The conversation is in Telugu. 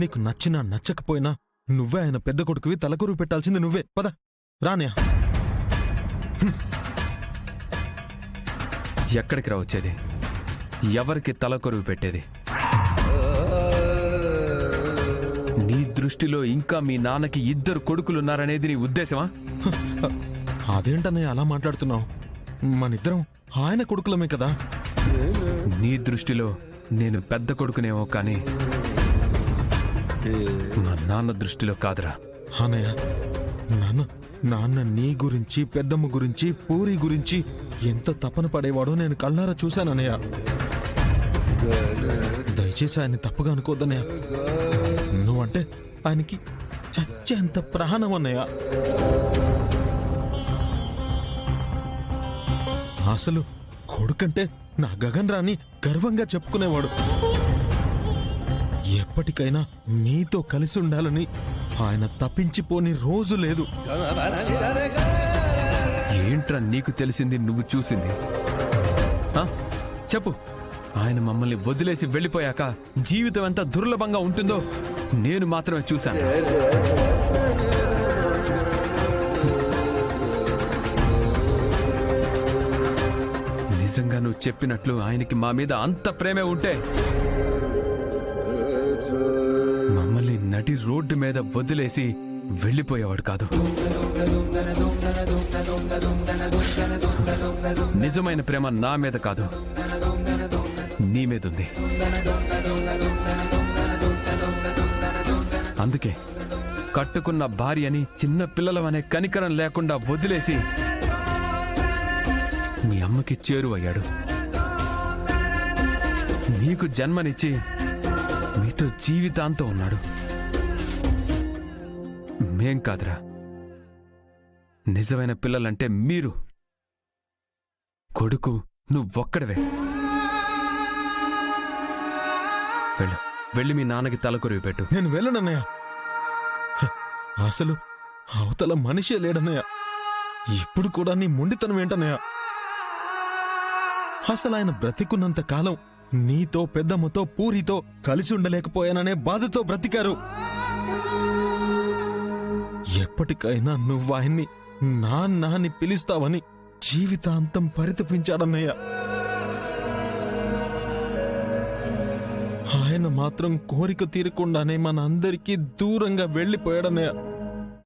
నీకు నచ్చినా నచ్చకపోయినా నువ్వే ఆయన పెద్ద కొడుకువి, తలకొరువు పెట్టాల్సింది నువ్వే. పద రానయ్య. ఎక్కడికి రా వచ్చేది? ఎవరికి తలకొరువు పెట్టేది? నీ దృష్టిలో ఇంకా మీ నాన్నకి 2 కొడుకులున్నారనేది నీ ఉద్దేశమా? అదేంటన్నయ్య అలా మాట్లాడుతున్నావు? మనిద్దరం ఆయన కొడుకులమే కదా. నీ దృష్టిలో నేను పెద్ద కొడుకునేమో కానీ మా నాన్న దృష్టిలో కాదురా. అన్నయ్య, నాన్న నీ గురించి, పెద్దమ్మ గురించి, పూరి గురించి ఎంత తపన పడేవాడో నేను కళ్ళారా చూశానన్నయ్య. దయచేసి ఆయన్ని తప్పుగా అనుకోద్దన్నయ్య. నువ్వంటే ఆయనకి చచ్చేంత ప్రాణం అన్నయ్య. అసలు కొడుకంటే నా గగన్ రాని గర్వంగా చెప్పుకునేవాడు. ఎప్పటికైనా నీతో కలిసి ఉండాలని ఆయన తప్పించిపోని రోజు లేదు. ఏంట్రా నీకు తెలిసింది, నువ్వు చూసింది? చెప్పు. ఆయన మమ్మల్ని వదిలేసి వెళ్ళిపోయాక జీవితం ఎంత దుర్లభంగా ఉంటుందో నేను మాత్రమే చూశాను. నిజంగా నువ్వు చెప్పినట్లు ఆయనకి మా మీద అంత ప్రేమే ఉంటే మమ్మల్ని నడి రోడ్డు మీద వదిలేసి వెళ్ళిపోయేవాడు కాదు. నిజమైన ప్రేమ నా మీద కాదు, నీ మీద ఉంది. అందుకే కట్టుకున్న భార్యని చిన్న పిల్లలమనే కనికరం లేకుండా వదిలేసి మీ అమ్మకి చేరువయ్యాడు. మీకు జన్మనిచ్చి మీతో జీవితాంతం ఉన్నాడు. మేం కాదురా, నిజమైన పిల్లలంటే మీరు. కొడుకు నువ్వొక్కడవే. వెళ్ళి మీ నాన్నకి తలకొరివి పెట్టు. నేను వెళ్ళనన్నయ్య. అసలు అవతల మనిషే లేడన్నయ్య. ఇప్పుడు కూడా నీ మొండితనం ఏంటన్నయ్య? అసలు ఆయన బ్రతికున్నంత కాలం నీతో, పెద్దమ్మతో, పూరితో కలిసి ఉండలేకపోయాననే బాధతో బ్రతికారు. ఎప్పటికైనా నువ్వు ఆయన్ని నాన్న అని పిలుస్తావని జీవితాంతం పరితపించాడన్నయ్య. ఆయన మాత్రం కోరిక తీరకుండానే మన అందరికీ దూరంగా వెళ్లిపోయాడన్నయ్య.